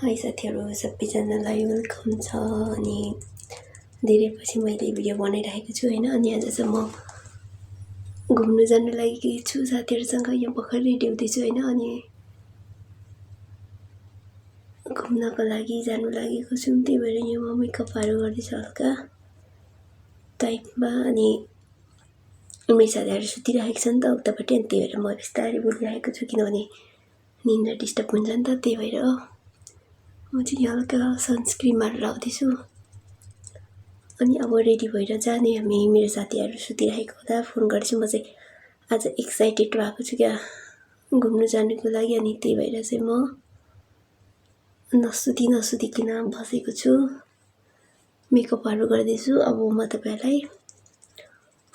High साथीहरू सबैजनालाई welcome छ। अनि धेरै पछि मैले भिडियो बनाइरहेको छु हैन। अनि आज चाहिँ म घुम्न जान लागेकी छु साथीहरूसँग। यहाँ भर्खर रेडी हुँदैछु हैन। अनि घुम्नको लागि जानु लागेको छु। त्यही भएर यहाँ म मेकअपहरू गर्दैछु हल्का टाइपमा। अनि मेरो साथीहरू सुतिरहेको छ नि त उतापट्टि। अनि त्यही भएर म बिस्तारै बोलिरहेको छु किनभने निन्द्रा डिस्टर्ब हुन्छ नि त। त्यही भएर म चाहिँ हल्का सनस्क्रिमहरू लाउँदैछु। अनि अब रेडी भएर जाने हामी। मेरो साथीहरू सुतिरहेको हुँदा फोन गर्छु। म चाहिँ आज एक्साइटेड भएको छु क्या घुम्न जानुको लागि। अनि त्यही भएर चाहिँ म नसुतिकन बसेको छु, मेकअपहरू गर्दैछु। अब म तपाईहरुलाई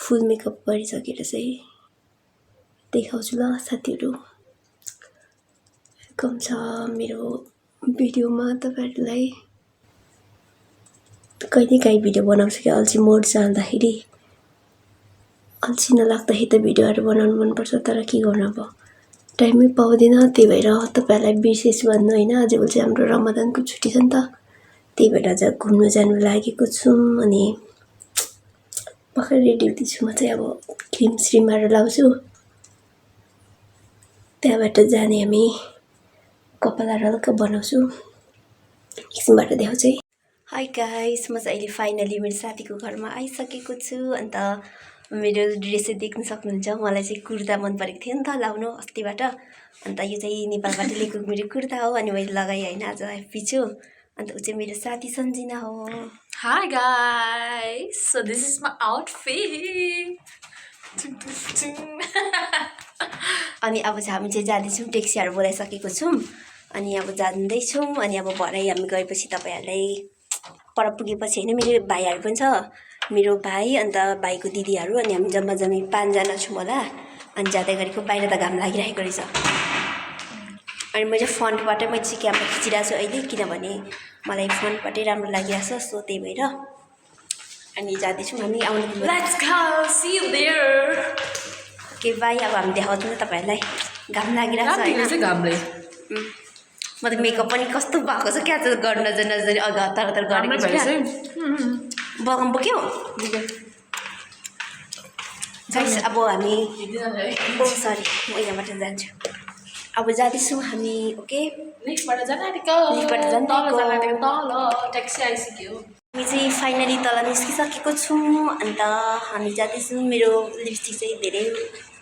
फुल मेकअप गरिसकेर चाहिँ देखाउँछु ल साथीहरू। वेलकम छ मेरो भिडियोमा तपाईहरुलाई। कहिलेकाहीँ भिडियो बनाउँछु कि अल्छी मोड जाँदाखेरि, अल्छी नलाग्दाखेरि त भिडियोहरू बनाउनु मनपर्छ। तर के गर्नु अब टाइमै पाउँदैन। त्यही भएर तपाईहरुलाई विशेष भन्नु हैन। आजभोलि चाहिँ हाम्रो रमजानको छुट्टी छ नि त। त्यही भएर आज घुम्न जानु लागेको छु। अनि भर्खर रेडी हुँदैछु म चाहिँ। अब क्रिम श्रीमहरू लाउँछु, त्यहाँबाट जाने हामी। कपालहरू हल्का बनाउँछु, एकछिनबाट देखाउँछु है। हाई गाइस, म चाहिँ अहिले फाइनली मेरो साथीको घरमा आइसकेको छु। अन्त मेरो ड्रेस देख्न सक्नुहुन्छ। मलाई चाहिँ कुर्ता मन परेको थियो नि त लाउनु अस्तिबाट। अन्त यो चाहिँ नेपालबाट ल्याएको मेरो कुर्ता हो। अनि मैले लगाएँ हैन, आज ह्याप्पी छु। अन्त ऊ चाहिँ मेरो साथी सन्जिना हो। Hi guys, so this is my outfit. अनि अब चाहिँ हामी चाहिँ जाँदैछौँ, ट्याक्सीहरू बोलाइसकेको छौँ। अनि अब जाँदैछौँ। अनि अब भरे हामी गएपछि तपाईहरुलाई पर पुगेपछि हैन, मेरो भाइहरू पनि छ, मेरो भाइ अन्त भाइको दिदीहरू। अनि हामी जम्मै 5 जना छौँ होला। अनि जाँदै गरेको बाहिर त घाम लागिरहेको रहेछ। अनि मैले फ्रन्टबाटै चाहिँ क्यामेरा खिचिरहेको छु अहिले, किनभने मलाई फ्रन्टबाटै राम्रो लागिरहेछ। सो त्यही भएर अनि जाँदैछौँ हामी। आउनु Let's go, see you there. के बाई। अब हामी देखाउँछौँ नि तपाईहरुलाई, घाम लागिरहेछ हैन। घामले म त मेकअप पनि कस्तो भएको छ क्या, गर्न नजाने अघि हतार गरेको छु क्या। बगम बोक्यौ गाइस। अब हामी सरी, म यहाँबाट जान्छु। अब जाँदैछौँ हामी। ओके, लिफ्टबाट जान आँटेको, तल ट्याक्सी आइसक्यो। हामी चाहिँ फाइनली तल निस्किसकेको छौँ। अन्त हामी जाँदैछौँ। मेरो लिपस्टिक चाहिँ धेरै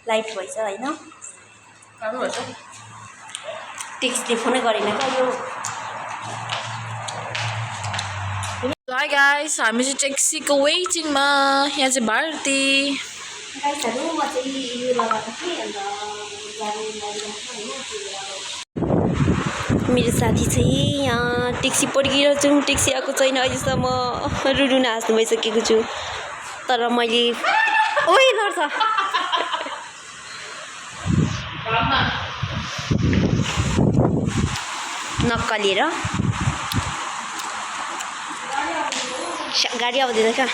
लाइट भएछ हैन। टेक्स्टले फोनै गरेन क्या यो। हाई गाइस, हामी चाहिँ ट्याक्सीको वेटिङमा। यहाँ चाहिँ भारती गाइसहरू, म चाहिँ यो लगाएको थिएँ। अन्त मेरो साथी चाहिँ यहाँ ट्याक्सी पर्खिरहेको छौँ। ट्याक्सी आएको छैन अहिलेसम्म। रुन हाँस्नु भइसकेको छु। तर मैले ओइ लड्छ नक्कलिएर गाडी आउँदैन क्या।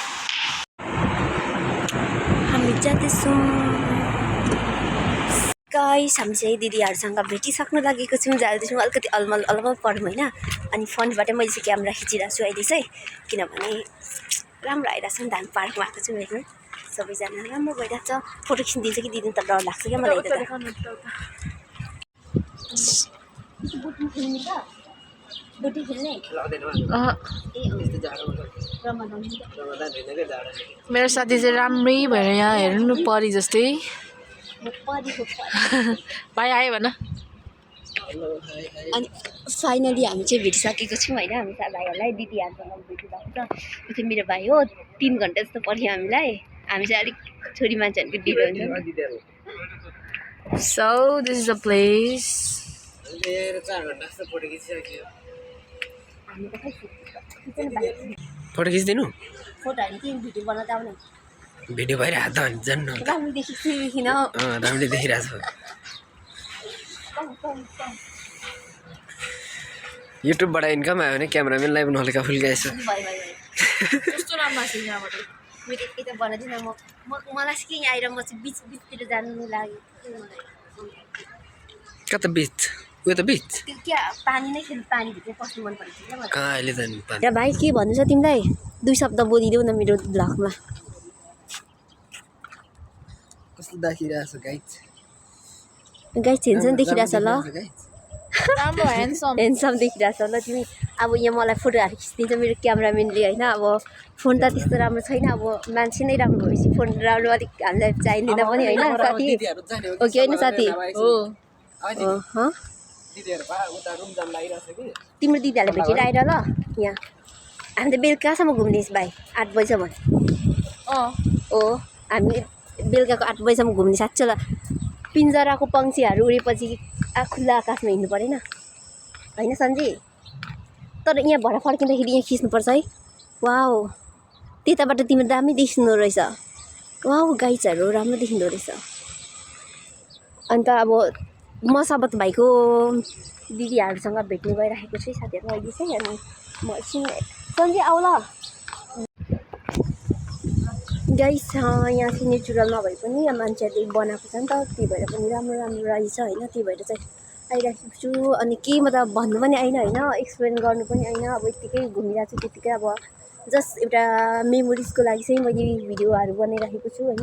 हामी जाँदैछौँ गाइस। हामी चाहिँ दिदीहरूसँग भेटिसक्नु लागेको छौँ। जाँदैछौँ अलिकति अलमल पढौँ होइन। अनि फोनबाट मैले चाहिँ क्यामेरा खिचिरहेको छु अहिले चाहिँ, किनभने राम्रो आइरहेको छ नि त। हामी पार्कमा आएको छौँ हेर्नु, सबैजना राम्रो भइरहेको छ। फोटो खिचिदिन्छ कि दिदी त डर लाग्छ क्या मलाई। मेरो साथी चाहिँ राम्रै भएर यहाँ हेर्नु परी जस्तै। भाइ आयो भन। अनि फाइनली हामी चाहिँ भेटिसकेको छौँ होइन। हामी भाइहरूलाई दिदीहरूसँग भेटिरहेको छ। यो चाहिँ मेरो भाइ हो। 3 घन्टा जस्तो पर्यो हामीलाई। हामी चाहिँ अलिक छोरी मान्छेहरूको ढिलो हुन्छ। So this is a place. Photo खिचिदिनु। फोटोहरू कि भिडियो बनाउँदा आउनु। भिडियो भइरहेको त जान्न। राम्रो देखिन। राम्ररी देखिरहेको छ। युट्युबबाट इन्कम आयो भने क्यामेराम्यानलाई पनि हल्का फुल्का यसो। कस्तो राम्रो छ यहाँबाट। मेरो यता बनाइदिन। मलाई चाहिँ के आएर म चाहिँ बिचतिर जानु लाग्यो। कता बिच? उयो त बिच त्यो क्या पानी नै खेल पानीभित्र पस्नु मन परेको थियो क्या मलाई। कहाँ अहिले जाने पानी र भाइ के भन्नु छ तिमीलाई 2 शब्द बोलिदेऊ न मेरो ब्लगमा। कस्तो देखिरहेछ गाइस गाइस हेन्सम देखिरहेछ ल राम्रो ह्यान्डसम हेन्सम देखिरहेछ ल तिमी। अब यहाँ मलाई फोटोहरू खिचिदिन्छ मेरो क्यामराम्यानले होइन। अब फोन त त्यस्तो राम्रो छैन, अब मान्छे नै राम्रो भएपछि फोन राम्रो अलिक हामीलाई चाहिँदैन पनि होइन साथी हो कि होइन साथी? हो दिदीहरु भा उता रुम जान लागिरहेछ कि तिम्रो दिदीहरूले भेटेर आएर ल यहाँ हामी त बेलुकासम्म घुम्ने भाइ 8 बजीसम्म हो। हामी बेलुकाको 8 बजीसम्म घुम्ने साँच्चै ल। पिन्जराको पङ्क्षीहरू उडेपछि खुल्ला आकाशमा हिँड्नु परेन होइन सन्जी? तर यहाँ भएर फर्किँदाखेरि यहाँ खिच्नुपर्छ है। वाउ त्यताबाट तिम्रो दामी देखिँदो रहेछ। वाउ गाइजहरू राम्रो देखिँदो रहेछ। अन्त अब म सबत भाइको दिदीहरूसँग भेट्नु गइराखेको छु साथीहरू अहिले चाहिँ। अनि म एकछिन सन्जी आऊ ल गाइस। यहाँ चाहिँ नेचुरल नभए पनि यहाँ मान्छेहरूले बनाएको छ नि त, त्यही भएर पनि राम्रो राम्रो रहेछ होइन। त्यही भएर चाहिँ आइराखेको छु। अनि केही मतलब भन्नु पनि आइन होइन, एक्सप्लेन गर्नु पनि आइन। अब यत्तिकै घुमिरहेको छु त्यत्तिकै। अब जस्ट एउटा मेमोरिजको लागि चाहिँ मैले भिडियोहरू बनाइराखेको छु होइन।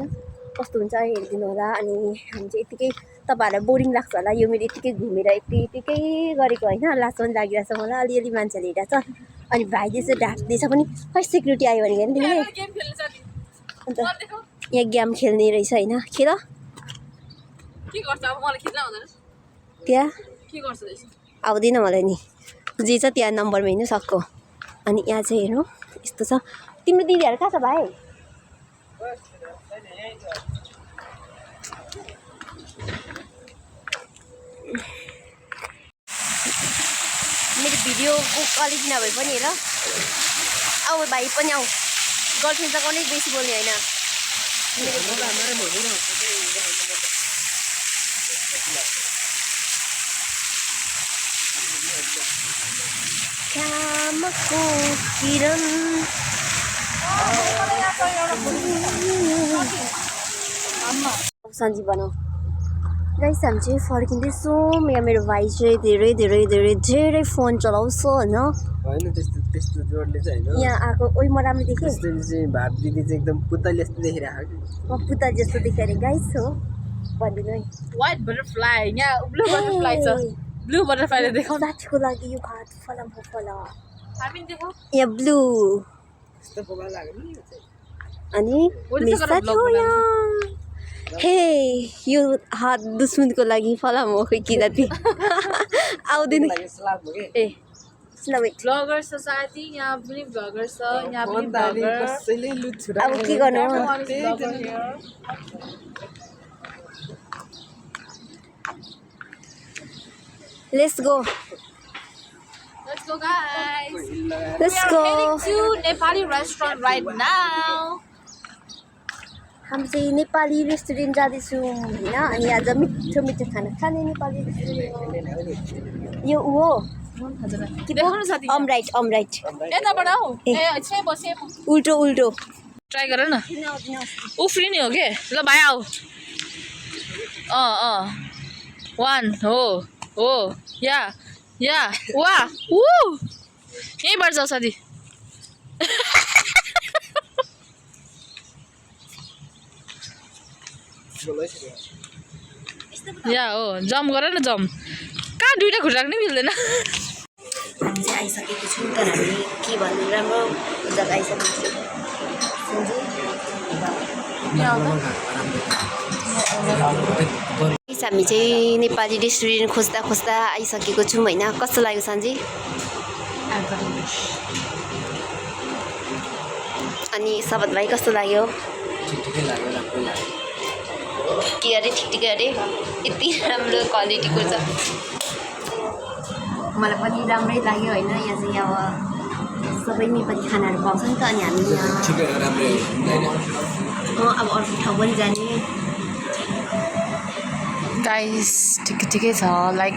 कस्तो हुन्छ हेरिदिनु होला। अनि हामी चाहिँ यत्तिकै तपाईँहरूलाई बोरिङ लाग्छ होला यो मेरो यत्तिकै घुमेर यत्तिकै गरेको होइन। लाज पनि लागिरहेछ मलाई, अलिअलि मान्छेले हेरिरहेछ। अनि भाइले चाहिँ ढाँट्दैछ पनि खै सेक्युरिटी आयो भने नि तिमीले। अन्त यहाँ गेम खेल्ने रहेछ होइन। खेल के गर्छ अब मलाई खिच्न आउँदैन त्यहाँ के गर्छ रहेछ आउँदैन मलाई नि, जे छ त्यहाँ नम्बरमा हिँड्नु सक्को। अनि यहाँ चाहिँ हेर्नु यस्तो छ। तिम्रो दिदीहरू कहाँ छ भाइ? मेरो भिडियोको क्वालिटी नभए पनि हेर। आऊ भाइ पनि आऊ। गर्लफ्रेन्डसँग नै बेसी बोल्ने होइन। श्यामको किरण सन्जी बनाऊ गाइस। हामी चाहिँ फर्किँदैछौँ। यहाँ मेरो भाइ चाहिँ धेरै धेरै धेरै धेरै फोन चलाउँछ होइन। होइन त्यस्तो त्यस्तो जोडले चाहिँ होइन। यहाँ आएको ओइ म राम्रो देखेँ। त्यस्तो चाहिँ भात दिदी चाहिँ एकदम पुतली जस्तो देखिरहेको म पुता जस्तो देखेँ गाइस हो भनिदिनु है। व्हाइट बटरफ्लाई यहाँ ब्लू बटरफ्लाई छ। ब्लू बटरफ्लाईले देखाउँ साथीको लागि यो हात फलाम फला हामी देखाउँ यहाँ ब्लू। त्यस्तो पोका लाग्यो नि यो चाहिँ। अनि मेरो साथी हो यहाँ। हे यो हात दुश्मनको लागि फलाम हो खोइ कि जति आउँदैन सलाद हो के ए स्लो वेट। ब्लगर छ साथी यहाँ पनि ब्लगर छ यहाँ पनि ब्लगर। कसैले लुच्छुरा अब के गर्नु? Let's go Let's go guys. Let's We go. are heading to Nepali restaurant right now. हामी चाहिँ नेपाली रेस्टुरेन्ट जाँदैछौँ होइन। अनि आज मिठो मिठो खाना खाने नेपाली रेस्टुरेन्ट यो हो के देखाउनु साथी? अमराइट अमराइट यताबाट आऊ ए छे बसे उल्टो उल्टो। ट्राई गर न उफ्रिने हो के ल भाइ आऊ 1 हो या वा ऊ यहीँबाट जाऊ साथी या हो जम्प गर न जम्प कहाँ दुइटा खुट्टा राख्नै मिल्दैन हामी चाहिँ आइसकेको छौँ तर हामी के भन्नु राम्रो जग्गा आइसकेको छौँ। हामी चाहिँ नेपाली रेस्टुरेन्ट खोज्दा खोज्दा आइसकेको छौँ होइन। कस्तो लाग्यो सन्जी? अनि सबत भाइ कस्तो लाग्यो? ठिकै लाग्यो राम्रो लाग्यो। के अरे ठिकै अरे यति राम्रो क्वालिटीको छ। मलाई पनि राम्रै लाग्यो होइन। यहाँ चाहिँ अब सबै नेपाली खानाहरू पाउँछ नि त। अनि हामी यहाँ ठिकै राम्रै अब अर्को ठाउँ पनि जाने। गाइस ठिकै छ like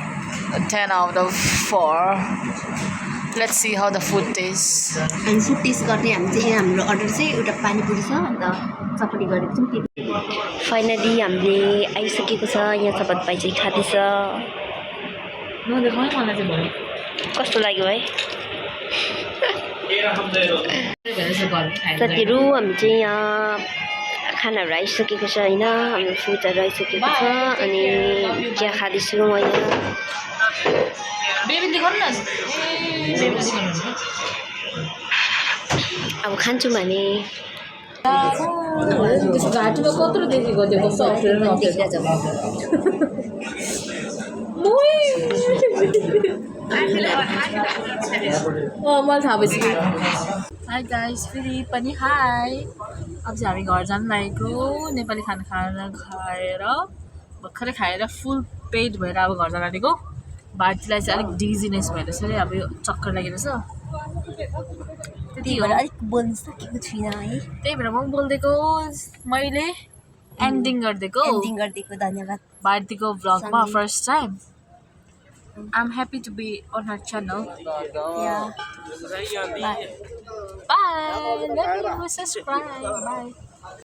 10 out of 4 let's see how the food taste हामी फुड टेस्ट गर्ने हामी चाहिँ हाम्रो अर्डर चाहिँ एउटा पानीपुरी छ अन्त चपाती गरेको छौँ। फाइनली हामीले आइसकेको छ। यहाँ सबत भाइ चाहिँ खाँदैछ नदेखाउँ है मलाई चाहिँ भयो कस्तो लाग्यो है भनेर घर साथीहरू हामी चाहिँ यहाँ खानाहरू आइसकेको छ होइन हाम्रो फुडहरू आइसकेको छ अनि चिया खाँदैछु म यहाँ बेबी देखाउनु न बेबी देखाउनु अब खान्छौँ भने त्यसको घाँटीमा कत्रो देखेको त्यो कस्तो अप्ठ्यारो न अप्ठ्यारो मलाई थाहा भइसक्यो हाई गाइस फेरि पनि हाई अब चाहिँ हामी घर जानु लागेको नेपाली खाना खाएर भर्खरै खाएर फुल पेट भएर अब घर जान आँटेको भारतीलाई चाहिँ अलिक डिजिनेस भएर चाहिँ अब यो चक्कर लागिरहेछ त्यही भएर अलिक बोल्नु सकेको छुइनँ है त्यही भएर म बोलिदिएको मैले एन्डिङ गरिदिएको एन्डिङ गरिदिएको धन्यवाद भारतीको भ्लगमा first time I'm happy to be on her channel. Yeah. Bye. Love you. Subscribe. Bye.